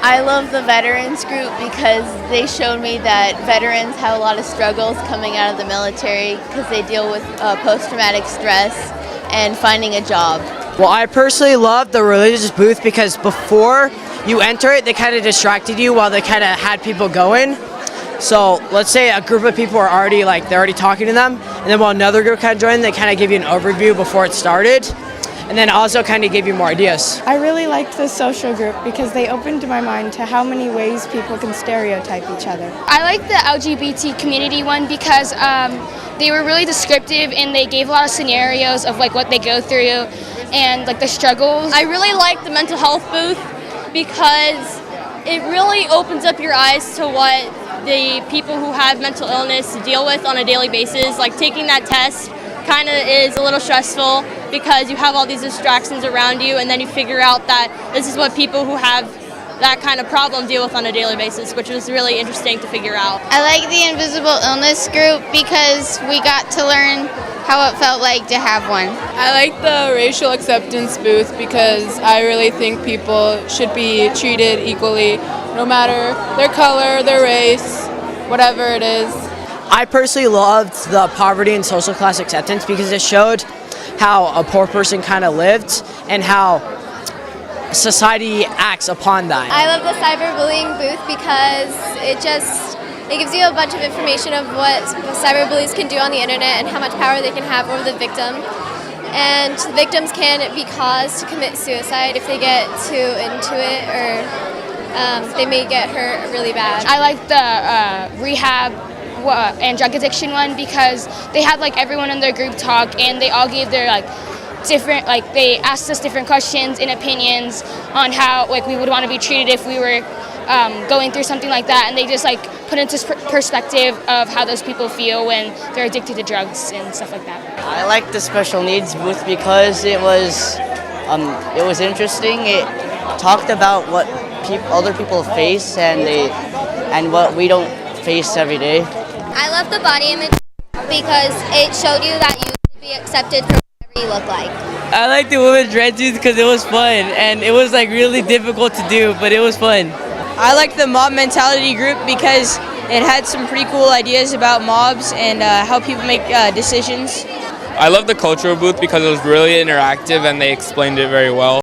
I love the veterans group because they showed me that veterans have a lot of struggles coming out of the military because they deal with post-traumatic stress and finding a job. Well, I personally love the religious booth because before you enter it, they kind of distracted you while they kind of had people going. So let's say a group of people are already they're already talking to them, and then while another group kind of joined, they kind of give you an overview before it started, and then also kind of give you more ideas. I really liked the social group because they opened my mind to how many ways people can stereotype each other. I like the LGBT community one because they were really descriptive and they gave a lot of scenarios of what they go through and the struggles. I really like the mental health booth because it really opens up your eyes to what the people who have mental illness deal with on a daily basis. Like taking that test kind of is a little stressful because you have all these distractions around you, and then you figure out that this is what people who have that kind of problem deal with on a daily basis, which was really interesting to figure out. I like the invisible illness group because we got to learn how it felt like to have one. I like the racial acceptance booth because I really think people should be treated equally, no matter their color, their race, whatever it is. I personally loved the poverty and social class acceptance because it showed how a poor person kind of lived and how society acts upon that. I love the cyberbullying booth because it gives you a bunch of information of what cyberbullies can do on the internet and how much power they can have over the victim. And the victims can be caused to commit suicide if they get too into it, or they may get hurt really bad. I like the rehab and drug addiction one because they had everyone in their group talk and they all gave their different, they asked us different questions and opinions on how we would want to be treated if we were going through something like that, and they just put into perspective of how those people feel when they're addicted to drugs and stuff like that. I like the special needs booth because it was interesting. It talked about what other people face and what we don't face every day. I love the body image because it showed you that you should be accepted for whatever you look like. I like the women's red booth because it was fun and it was really difficult to do, but it was fun. I like the mob mentality group because it had some pretty cool ideas about mobs and how people make decisions. I love the cultural booth because it was really interactive and they explained it very well.